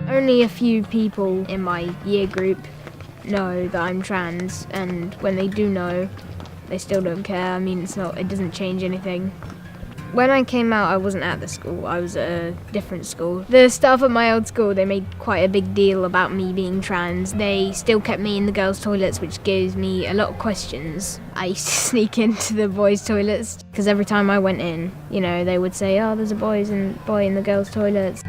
Only a few people in my year group know that I'm trans, and when they do know, they still don't care. I mean, it doesn't change anything. When I came out, I wasn't at the school, I was at a different school. The staff at my old school, they made quite a big deal about me being trans. They still kept me in the girls' toilets, which gives me a lot of questions. I used to sneak into the boys' toilets, because every time I went in, they would say, oh, there's a boy in the girls' toilets.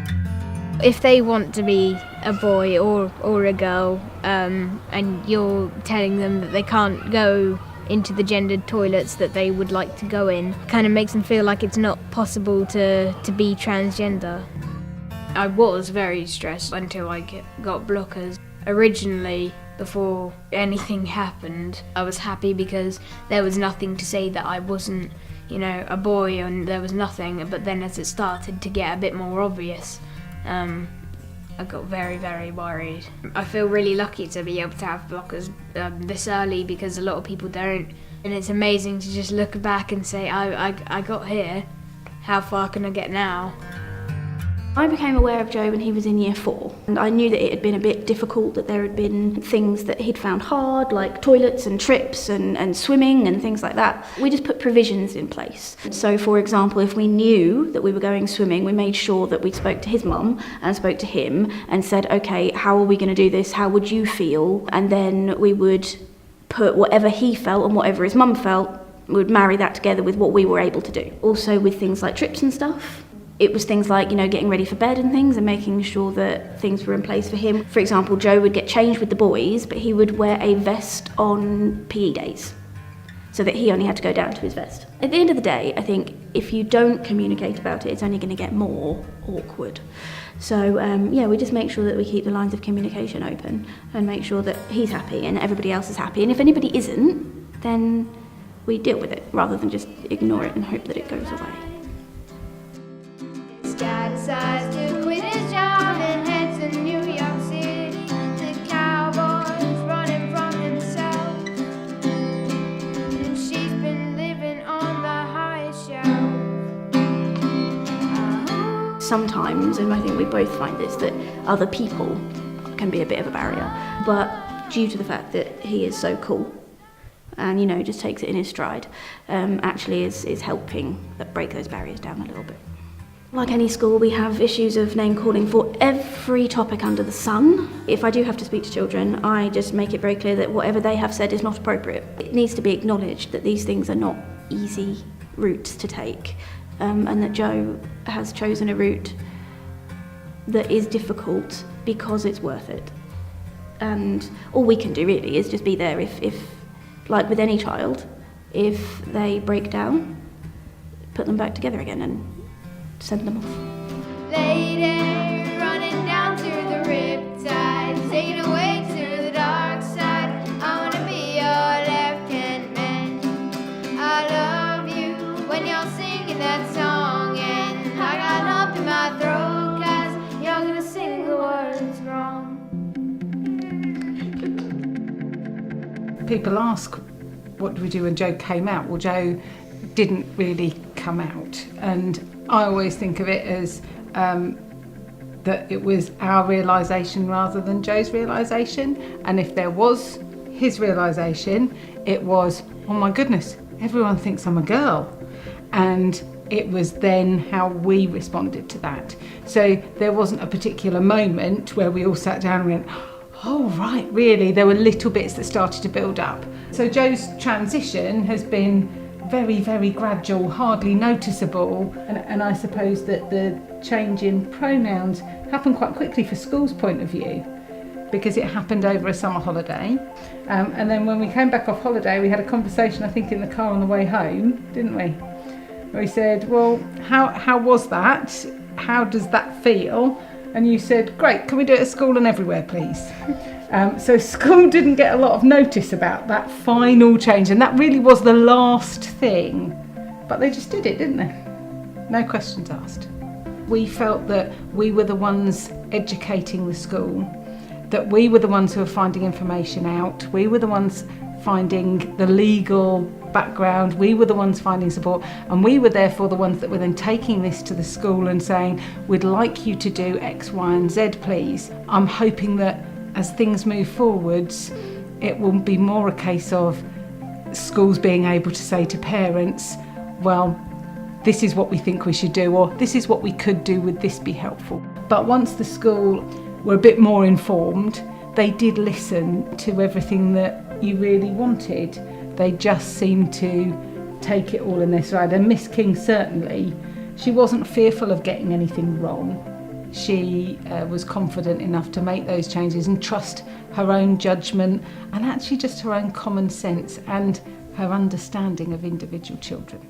If they want to be a boy or a girl, and you're telling them that they can't go into the gendered toilets that they would like to go in, kind of makes them feel like it's not possible to be transgender. I was very stressed until I got blockers. Originally, before anything happened, I was happy because there was nothing to say that I wasn't, a boy, and there was nothing. But then as it started to get a bit more obvious, I got very, very worried. I feel really lucky to be able to have blockers this early, because a lot of people don't. And it's amazing to just look back and say, I got here, how far can I get now? I became aware of Joe when he was in year 4, and I knew that it had been a bit difficult, that there had been things that he'd found hard, like toilets and trips and swimming and things like that. We just put provisions in place. So, for example, if we knew that we were going swimming, we made sure that we spoke to his mum and spoke to him and said, okay, how are we going to do this? How would you feel? And then we would put whatever he felt and whatever his mum felt, we would marry that together with what we were able to do. Also with things like trips and stuff, it was things like, getting ready for bed and things, and making sure that things were in place for him. For example, Joe would get changed with the boys, but he would wear a vest on PE days, so that he only had to go down to his vest. At the end of the day, I think if you don't communicate about it, it's only going to get more awkward. So, we just make sure that we keep the lines of communication open and make sure that he's happy and everybody else is happy. And if anybody isn't, then we deal with it rather than just ignore it and hope that it goes away. Dad decides to quit his job and head to New York City. The cowboy's running from himself, and she's been living on the highest shelf. Sometimes, and I think we both find this, that other people can be a bit of a barrier, but due to the fact that he is so cool and just takes it in his stride, actually is helping break those barriers down a little bit. Like any school, we have issues of name calling for every topic under the sun. If I do have to speak to children, I just make it very clear that whatever they have said is not appropriate. It needs to be acknowledged that these things are not easy routes to take, and that Joe has chosen a route that is difficult because it's worth it. And all we can do really is just be there if like with any child, if they break down, put them back together again and send them off. Lady, running down to the riptide, taken away to the dark side. I wanna be your left-hand man. I love you when you're singing that song, and I got lump in my throat 'cause you're gonna sing the words wrong. People ask, what do we do when Joe came out? Well, Joe didn't really come out, and I always think of it as that it was our realisation rather than Joe's realisation. And if there was his realisation, it was, oh my goodness, everyone thinks I'm a girl. And it was then how we responded to that. So there wasn't a particular moment where we all sat down and went, oh right, really? There were little bits that started to build up. So Joe's transition has been very, very gradual, hardly noticeable, and I suppose that the change in pronouns happened quite quickly for school's point of view, because it happened over a summer holiday, and then when we came back off holiday we had a conversation, I think in the car on the way home, didn't we? Where we said, well, how was that? How does that feel? And you said, great, can we do it at school and everywhere, please? So school didn't get a lot of notice about that final change, and that really was the last thing. But they just did it, didn't they? No questions asked. We felt that we were the ones educating the school, that we were the ones who were finding information out, we were the ones finding the legal background, we were the ones finding support, and we were therefore the ones that were then taking this to the school and saying, we'd like you to do X, Y and Z please. I'm hoping that as things move forwards, it will be more a case of schools being able to say to parents, well, this is what we think we should do, or this is what we could do, would this be helpful? But once the school were a bit more informed, they did listen to everything that you really wanted. They just seemed to take it all in their stride. And Miss King certainly, she wasn't fearful of getting anything wrong. She was confident enough to make those changes and trust her own judgment and actually just her own common sense and her understanding of individual children.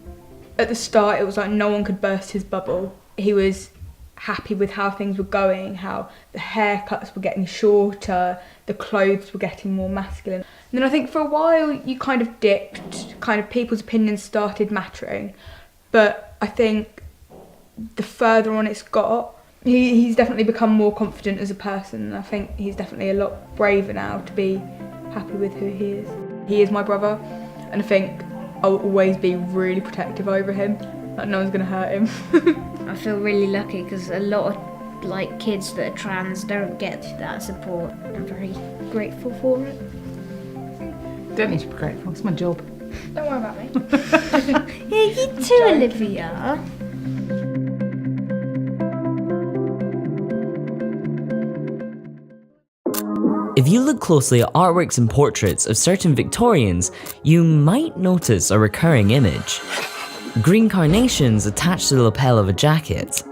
At the start, it was like no one could burst his bubble. He was happy with how things were going, how the haircuts were getting shorter, the clothes were getting more masculine. And then I think for a while you kind of dipped, kind of people's opinions started mattering. But I think the further on it's got, he's definitely become more confident as a person. I think he's definitely a lot braver now to be happy with who he is. He is my brother, and I think I'll always be really protective over him. Like no one's gonna hurt him. I feel really lucky because a lot of like kids that are trans don't get that support. I'm very grateful for it. Don't need to be grateful, it's my job. Don't worry about me. Yeah, you too, Olivia. If you look closely at artworks and portraits of certain Victorians, you might notice a recurring image. Green carnations attached to the lapel of a jacket.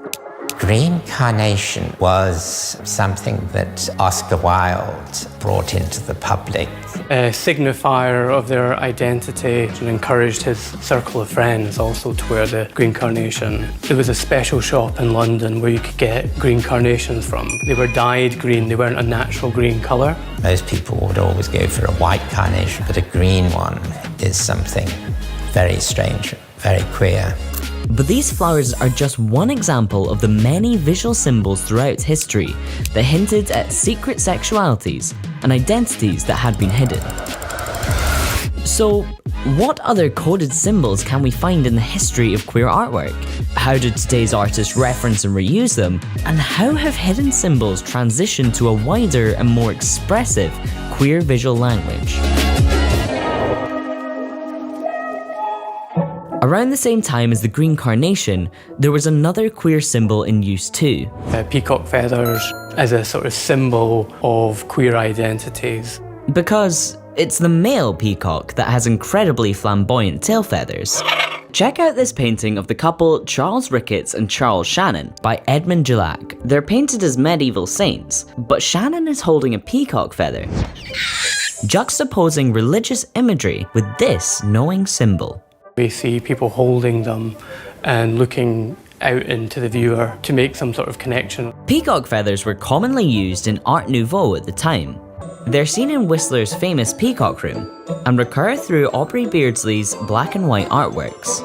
Green carnation was something that Oscar Wilde brought into the public. A signifier of their identity, and encouraged his circle of friends also to wear the green carnation. There was a special shop in London where you could get green carnations from. They were dyed green, they weren't a natural green colour. Most people would always go for a white carnation, but a green one is something very strange, very queer. But these flowers are just one example of the many visual symbols throughout history that hinted at secret sexualities and identities that had been hidden. So, what other coded symbols can we find in the history of queer artwork? How did today's artists reference and reuse them? And how have hidden symbols transitioned to a wider and more expressive queer visual language? Around the same time as the green carnation, there was another queer symbol in use too. Peacock feathers as a sort of symbol of queer identities. Because it's the male peacock that has incredibly flamboyant tail feathers. Check out this painting of the couple Charles Ricketts and Charles Shannon by Edmund Dulac. They're painted as medieval saints, but Shannon is holding a peacock feather, juxtaposing religious imagery with this knowing symbol. We see people holding them and looking out into the viewer to make some sort of connection. Peacock feathers were commonly used in Art Nouveau at the time. They're seen in Whistler's famous Peacock Room and recur through Aubrey Beardsley's black and white artworks.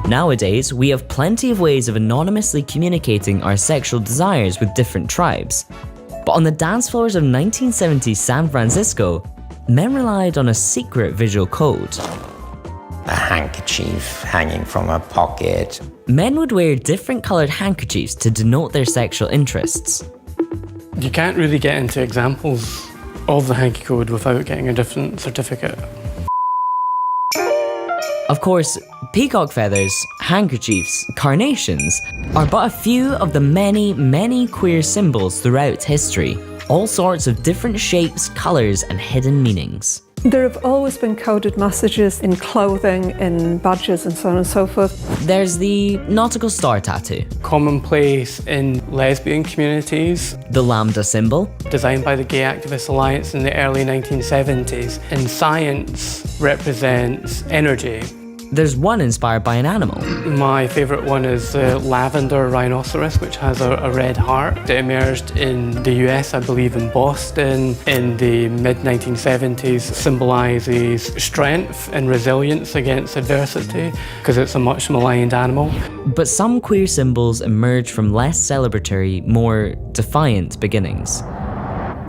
Nowadays, we have plenty of ways of anonymously communicating our sexual desires with different tribes. But on the dance floors of 1970s San Francisco, men relied on a secret visual code. A handkerchief hanging from a pocket. Men would wear different coloured handkerchiefs to denote their sexual interests. You can't really get into examples of the hanky code without getting a different certificate. Of course, peacock feathers, handkerchiefs, carnations are but a few of the many, many queer symbols throughout history. All sorts of different shapes, colours and hidden meanings. There have always been coded messages in clothing, in badges and so on and so forth. There's the nautical star tattoo. Commonplace in lesbian communities. The lambda symbol. Designed by the Gay Activist Alliance in the early 1970s. In science, represents energy. There's one inspired by an animal. My favourite one is the lavender rhinoceros, which has a red heart. It emerged in the US, I believe in Boston, in the mid-1970s. Symbolises strength and resilience against adversity, because it's a much maligned animal. But some queer symbols emerge from less celebratory, more defiant beginnings.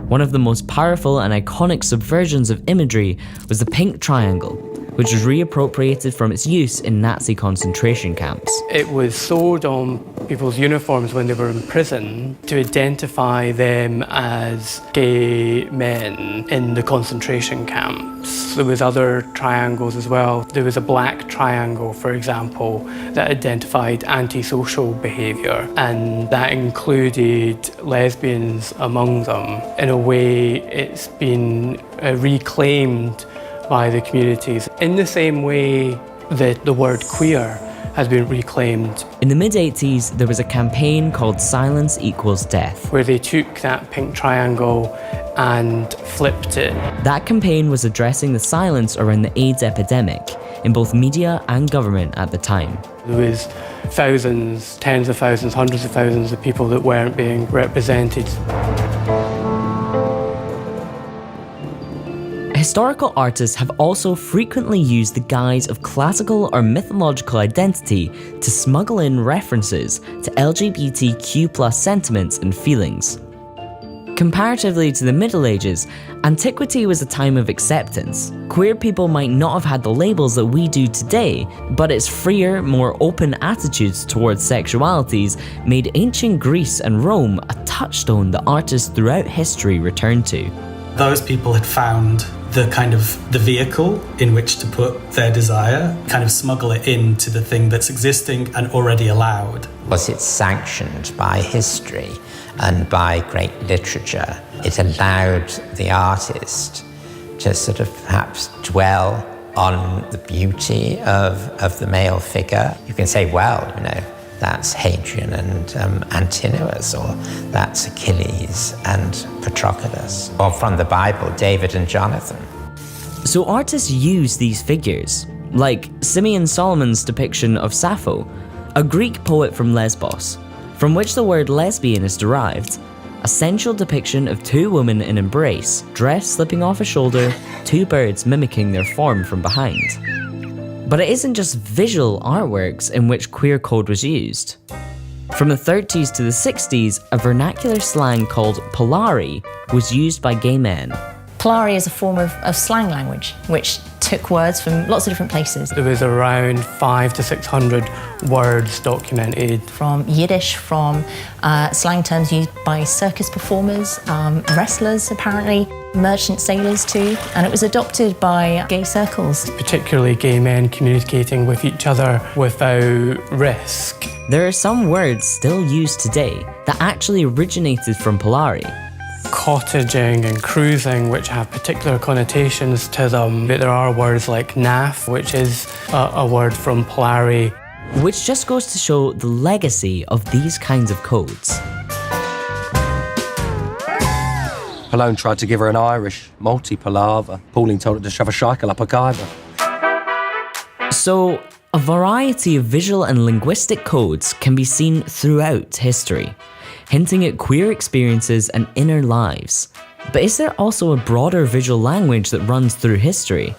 One of the most powerful and iconic subversions of imagery was the pink triangle, which was reappropriated from its use in Nazi concentration camps. It was sewed on people's uniforms when they were in prison to identify them as gay men in the concentration camps. There was other triangles as well. There was a black triangle, for example, that identified antisocial behaviour, and that included lesbians among them. In a way, it's been reclaimed by the communities in the same way that the word queer has been reclaimed. In the mid-80s, there was a campaign called Silence Equals Death, where they took that pink triangle and flipped it. That campaign was addressing the silence around the AIDS epidemic in both media and government at the time. There was thousands, tens of thousands, hundreds of thousands of people that weren't being represented. Historical artists have also frequently used the guise of classical or mythological identity to smuggle in references to LGBTQ+ sentiments and feelings. Comparatively to the Middle Ages, antiquity was a time of acceptance. Queer people might not have had the labels that we do today, but its freer, more open attitudes towards sexualities made ancient Greece and Rome a touchstone that artists throughout history returned to. Those people had found the vehicle in which to put their desire, kind of smuggle it into the thing that's existing and already allowed. Was it sanctioned by history and by great literature? It allowed the artist to sort of perhaps dwell on the beauty of the male figure. You can say, well, that's Hadrian and Antinous, or that's Achilles and Patroclus, or from the Bible, David and Jonathan. So artists use these figures, like Simeon Solomon's depiction of Sappho, a Greek poet from Lesbos, from which the word lesbian is derived, a sensual depiction of two women in embrace, dress slipping off a shoulder, two birds mimicking their form from behind. But it isn't just visual artworks in which queer code was used. From the 30s to the 60s, a vernacular slang called Polari was used by gay men. Polari is a form of slang language, which took words from lots of different places. There was around 500 to 600 words documented. From Yiddish, from slang terms used by circus performers, wrestlers apparently, merchant sailors too, and it was adopted by gay circles. Particularly gay men communicating with each other without risk. There are some words still used today that actually originated from Polari. Cottaging and cruising, which have particular connotations to them. But there are words like naff, which is a word from Polari. Which just goes to show the legacy of these kinds of codes. Malone tried to give her an Irish multi-palaver. Pauline told her to shove a shackle up her guyver. So, a variety of visual and linguistic codes can be seen throughout history, hinting at queer experiences and inner lives. But is there also a broader visual language that runs through history?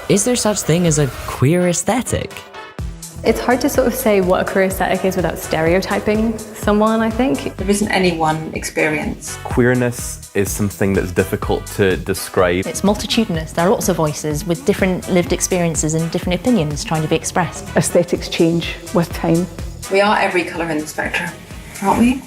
Is there such thing as a queer aesthetic? It's hard to sort of say what a queer aesthetic is without stereotyping someone, I think. There isn't any one experience. Queerness is something that's difficult to describe. It's multitudinous. There are lots of voices with different lived experiences and different opinions trying to be expressed. Aesthetics change with time. We are every colour in the spectrum, aren't we?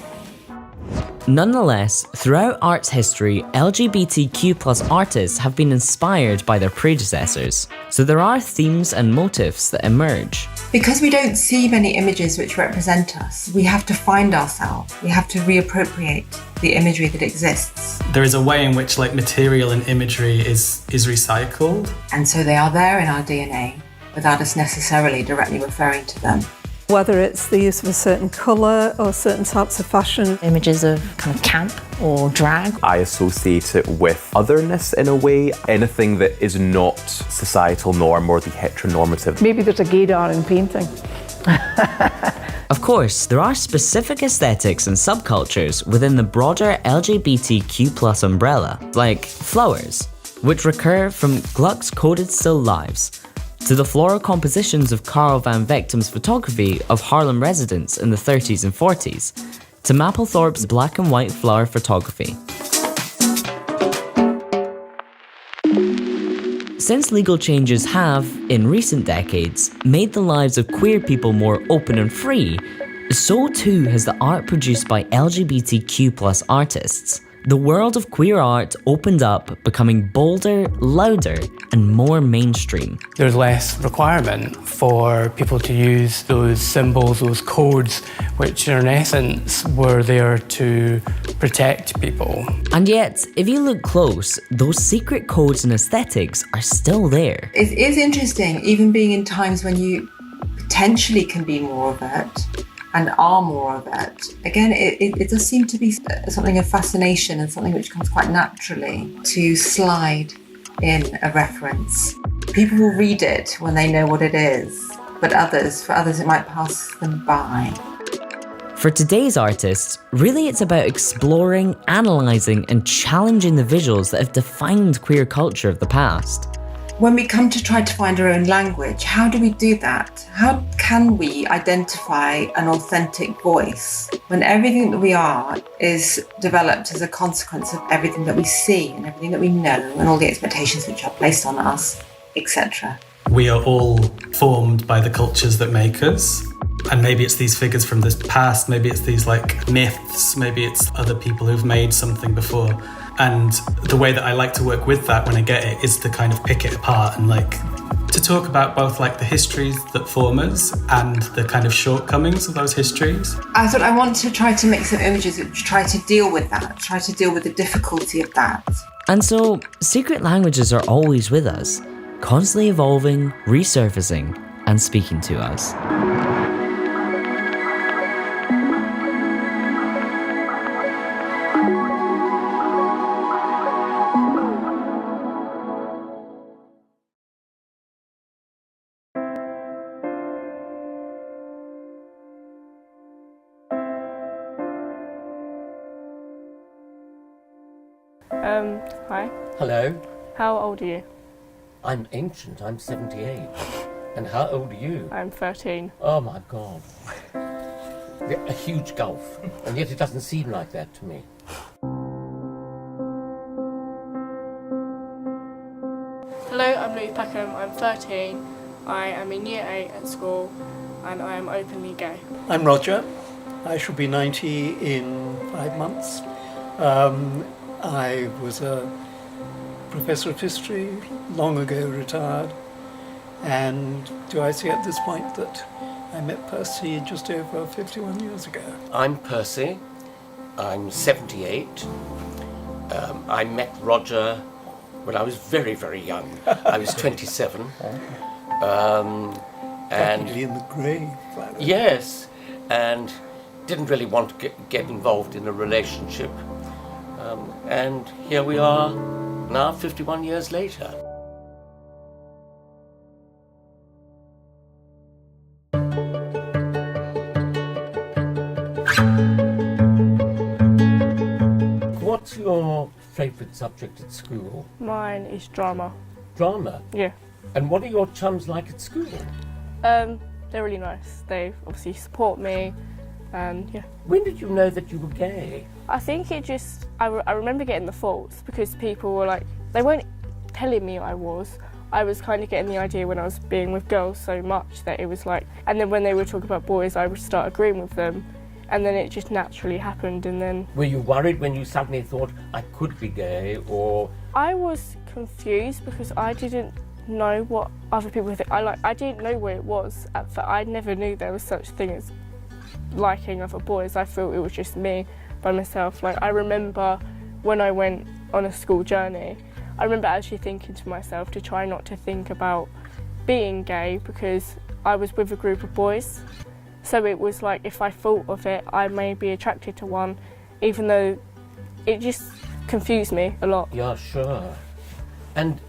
Nonetheless, throughout art's history, LGBTQ+ artists have been inspired by their predecessors, so there are themes and motifs that emerge. Because we don't see many images which represent us, we have to find ourselves. We have to reappropriate the imagery that exists. There is a way in which material and imagery is recycled. And so they are there in our DNA without us necessarily directly referring to them. Whether it's the use of a certain colour or certain types of fashion. Images of kind of camp or drag. I associate it with otherness in a way, anything that is not societal norm or the heteronormative. Maybe there's a gaydar in painting. Of course, there are specific aesthetics and subcultures within the broader LGBTQ+ umbrella, like flowers, which recur from Gluck's coded still lives, to the floral compositions of Carl van Vechtem's photography of Harlem residents in the 30s and 40s, to Mapplethorpe's black and white flower photography. Since legal changes have, in recent decades, made the lives of queer people more open and free, so too has the art produced by LGBTQ+ artists. The world of queer art opened up, becoming bolder, louder, and more mainstream. There's less requirement for people to use those symbols, those codes, which in essence were there to protect people. And yet, if you look close, those secret codes and aesthetics are still there. It is interesting, even being in times when you potentially can be more overt and are more overt. Again, it does seem to be something of fascination and something which comes quite naturally to slide in a reference. People will read it when they know what it is, but for others it might pass them by. For today's artists, really it's about exploring, analysing and challenging the visuals that have defined queer culture of the past. When we come to try to find our own language, how do we do that? How can we identify an authentic voice when everything that we are is developed as a consequence of everything that we see and everything that we know and all the expectations which are placed on us, etc.? We are all formed by the cultures that make us. And maybe it's these figures from the past, maybe it's these like myths, maybe it's other people who've made something before. And the way that I like to work with that when I get it is to kind of pick it apart and like to talk about both like the histories that form us and the kind of shortcomings of those histories. I thought I want to try to make some images which try to deal with that, try to deal with the difficulty of that. And so, secret languages are always with us, constantly evolving, resurfacing, and speaking to us. Hi. Hello. How old are you? I'm ancient. I'm 78. And how old are you? I'm 13. Oh my God. A huge gulf. And yet it doesn't seem like that to me. Hello, I'm Louise Peckham. I'm 13. I am in Year 8 at school and I am openly gay. I'm Roger. I shall be 90 in 5 months. I was a professor of history, long ago retired, and do I say at this point that I met Percy just over 51 years ago? I'm Percy. I'm 78. I met Roger when I was very, very young. I was 27. And practically in the grave. Yes, and didn't really want to get involved in a relationship. And here we are now, 51 years later. What's your favourite subject at school? Mine is drama. Drama? Yeah. And what are your chums like at school? They're really nice. They obviously support me. Yeah. When did you know that you were gay? I think it just, I remember getting the faults because people were like, they weren't telling me I was kind of getting the idea when I was being with girls so much that it was like, and then when they would talk about boys, I would start agreeing with them, and then it just naturally happened, and then... Were you worried when you suddenly thought, I could be gay, or...? I was confused because I didn't know what other people think. I didn't know where it was at first. I never knew there was such a thing as liking other boys. I thought it was just me by myself. Like, I remember when I went on a school journey, I remember actually thinking to myself to try not to think about being gay because I was with a group of boys. So it was like if I thought of it, I may be attracted to one, even though it just confused me a lot. Yeah, sure. And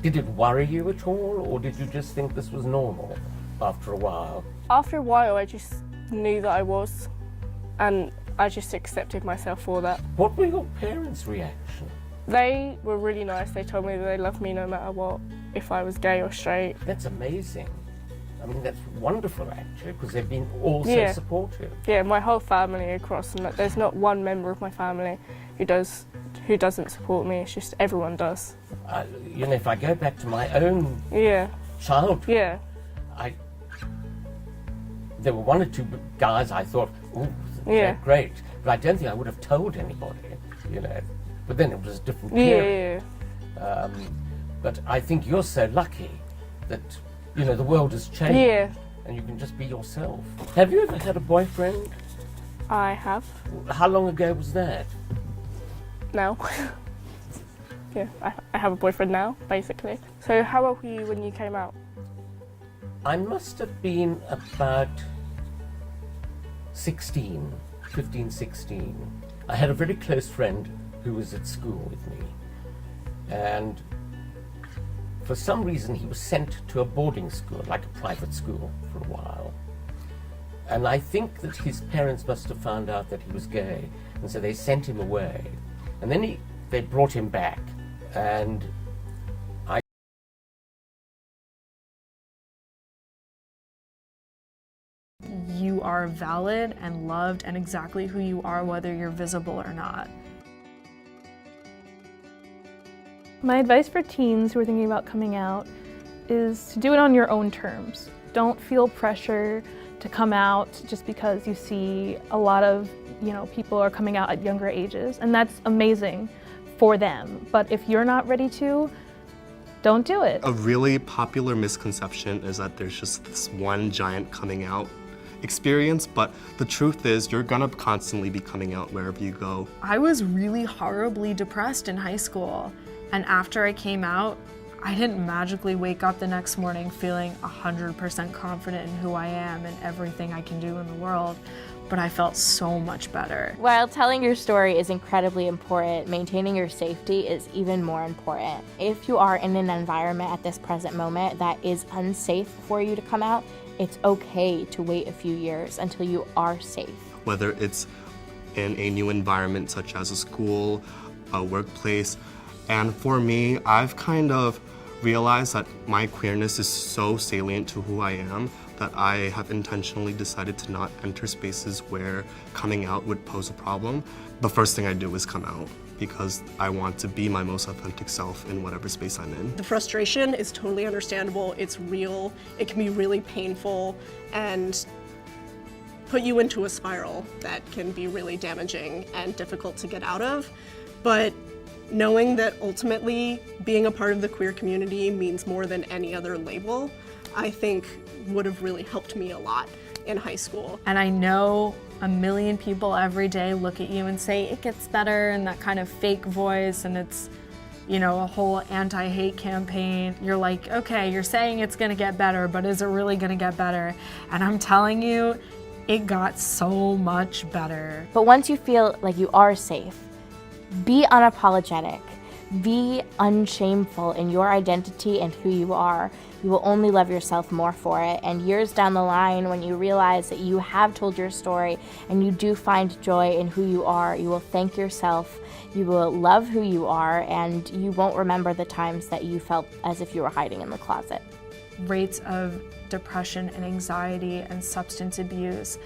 did it worry you at all, or did you just think this was normal after a while? After a while, I just knew that I was, and I just accepted myself for that. What were your parents' reaction? They were really nice. They told me that they loved me no matter what, if I was gay or straight. That's amazing. I mean, that's wonderful, actually, because they've been all so Yeah. supportive. Yeah, my whole family across, and there's not one member of my family who doesn't support me. It's just everyone does. You know, if I go back to my own childhood, there were one or two guys I thought, ooh, they're great, but I don't think I would have told anybody, you know. But then it was a different period. But I think you're so lucky that, you know, the world has changed. Yeah. And you can just be yourself. Have you ever had a boyfriend? I have. How long ago was that? Now. Yeah, I have a boyfriend now, basically. So how old were you when you came out? I must have been about 16, 15, 16. I had a very close friend who was at school with me. And for some reason he was sent to a boarding school, like a private school, for a while. And I think that his parents must have found out that he was gay, and so they sent him away. And then they brought him back, and You are valid and loved and exactly who you are, whether you're visible or not. My advice for teens who are thinking about coming out is to do it on your own terms. Don't feel pressure to come out just because you see a lot of, people are coming out at younger ages, and that's amazing for them. But if you're not ready to, don't do it. A really popular misconception is that there's just this one giant coming out experience, but the truth is you're gonna constantly be coming out wherever you go. I was really horribly depressed in high school, and after I came out, I didn't magically wake up the next morning feeling 100% confident in who I am and everything I can do in the world, but I felt so much better. While telling your story is incredibly important, maintaining your safety is even more important. If you are in an environment at this present moment that is unsafe for you to come out, it's okay to wait a few years until you are safe. Whether it's in a new environment such as a school, a workplace, and for me, I've kind of realized that my queerness is so salient to who I am that I have intentionally decided to not enter spaces where coming out would pose a problem. The first thing I do is come out because I want to be my most authentic self in whatever space I'm in. The frustration is totally understandable, it's real, it can be really painful and put you into a spiral that can be really damaging and difficult to get out of. But knowing that ultimately being a part of the queer community means more than any other label, I think would have really helped me a lot in high school. And I know a million people every day look at you and say it gets better, and that kind of fake voice, and it's, a whole anti-hate campaign. You're like, okay, you're saying it's gonna get better, but is it really gonna get better? And I'm telling you, it got so much better. But once you feel like you are safe, be unapologetic. Be unshameful in your identity and who you are. You will only love yourself more for it. And years down the line, when you realize that you have told your story and you do find joy in who you are, you will thank yourself, you will love who you are, and you won't remember the times that you felt as if you were hiding in the closet. Rates of depression and anxiety and substance abuse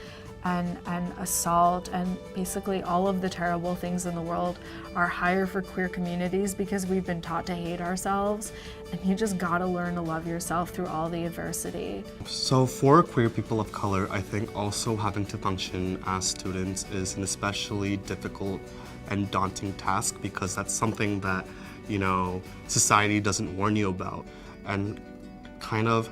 and assault and basically all of the terrible things in the world are higher for queer communities because we've been taught to hate ourselves, and you just gotta learn to love yourself through all the adversity. So for queer people of color, I think also having to function as students is an especially difficult and daunting task because that's something that, society doesn't warn you about. And kind of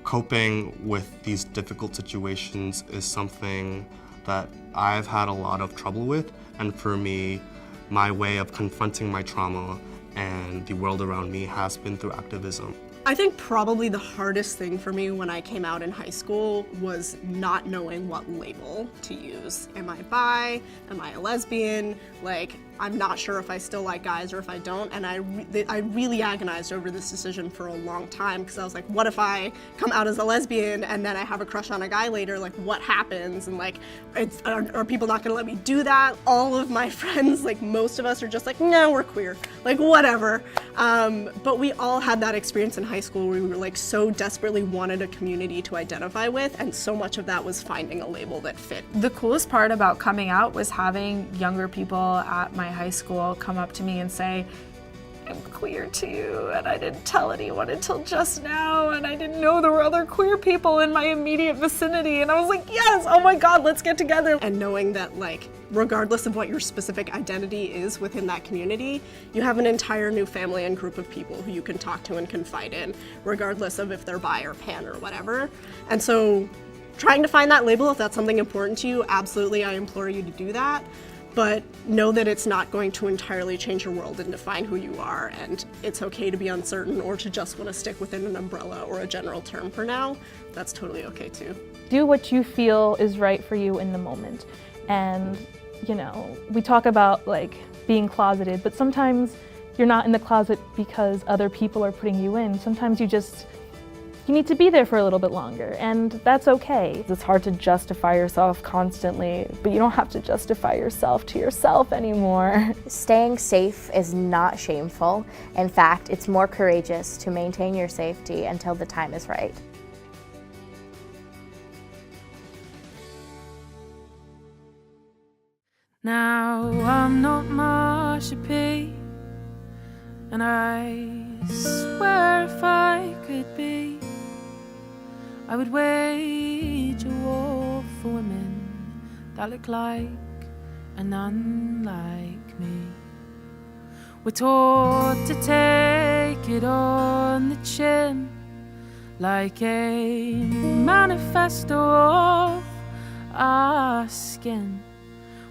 coping with these difficult situations is something that I've had a lot of trouble with, and for me, my way of confronting my trauma and the world around me has been through activism. I think probably the hardest thing for me when I came out in high school was not knowing what label to use. Am I bi? Am I a lesbian? I'm not sure if I still like guys or if I don't, and I really agonized over this decision for a long time, because I was like, what if I come out as a lesbian and then I have a crush on a guy later? Like, what happens? And like, are people not gonna let me do that? All of my friends, like most of us, are just like, no, we're queer, like whatever. But we all had that experience in high school where we were like so desperately wanted a community to identify with, and so much of that was finding a label that fit. The coolest part about coming out was having younger people at my high school come up to me and say, I'm queer too, and I didn't tell anyone until just now, and I didn't know there were other queer people in my immediate vicinity, and I was like, yes, oh my god, let's get together. And knowing that, like, regardless of what your specific identity is within that community, you have an entire new family and group of people who you can talk to and confide in, regardless of if they're bi or pan or whatever. And so trying to find that label, if that's something important to you, absolutely, I implore you to do that. But know that it's not going to entirely change your world and define who you are, and it's okay to be uncertain or to just want to stick within an umbrella or a general term for now. That's totally okay too. Do what you feel is right for you in the moment. And, you know, we talk about like being closeted, but sometimes you're not in the closet because other people are putting you in. Sometimes you need to be there for a little bit longer, and that's okay. It's hard to justify yourself constantly, but you don't have to justify yourself to yourself anymore. Staying safe is not shameful. In fact, it's more courageous to maintain your safety until the time is right. Now I'm not Marsha P, and I swear if I could be, I would wage a war for women that look like and unlike me. We're taught to take it on the chin, like a manifesto of our skin,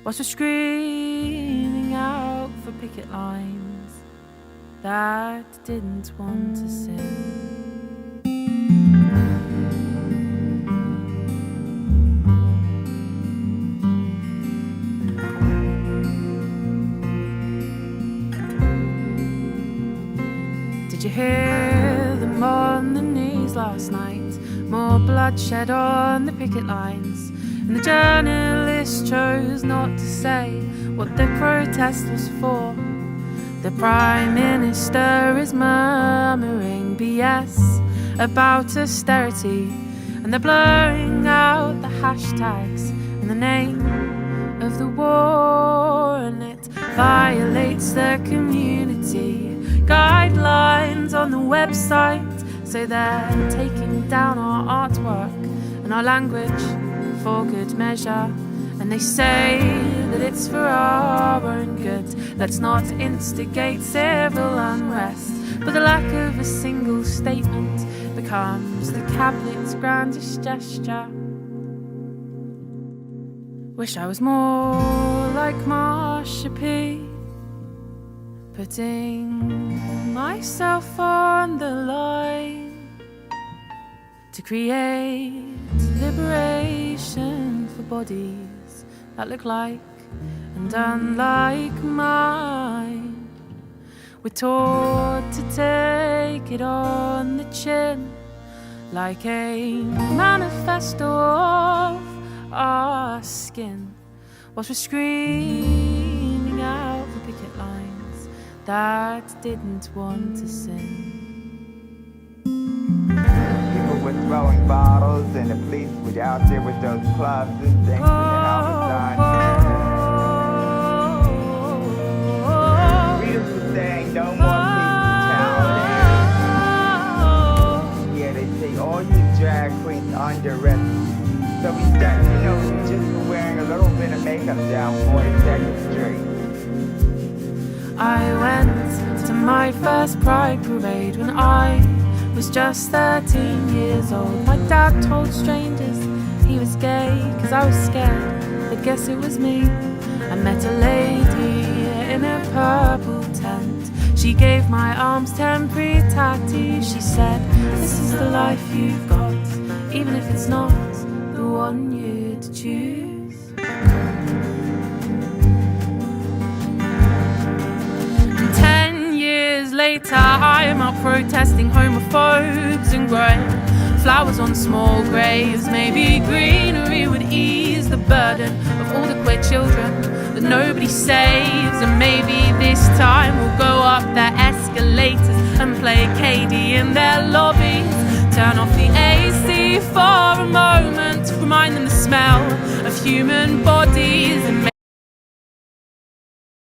whilst we're screaming out for picket lines that didn't want to sing. Did you hear them on the news last night? More bloodshed on the picket lines, and the journalists chose not to say what their protest was for. The Prime Minister is murmuring BS about austerity, and they're blurring out the hashtags in the name of the war, and it violates the community guidelines on the website. Say they're taking down our artwork and our language for good measure, and they say that it's for our own good. Let's not instigate civil unrest, but the lack of a single statement becomes the cabinet's grandest gesture. Wish I was more like Marsha P, putting myself on the line to create liberation for bodies that look like and unlike mine. We're taught to take it on the chin, like a manifesto of our skin, whilst we're screaming out for picket lines that didn't want to sin. People were throwing bottles and the police were out there with those clubs and things and the helmets on. Readers were saying no more police brutality. Yeah, they say all you drag queens under arrest. So we started to know just for wearing a little bit of makeup down 42nd Street. I went to my first Pride parade when I was just 13 years old. My dad told strangers he was gay, cause I was scared they'd guess it was me. I met a lady in a purple tent. She gave my arms temporary tattoos. She said, this is the life you've got, even if it's not the one you'd choose. later, I am out protesting homophobes and grey flowers on small graves. Maybe greenery would ease the burden of all the queer children that nobody saves. And maybe this time we'll go up their escalators and play Katie in their lobbies. Turn off the AC for a moment to remind them the smell of human bodies. And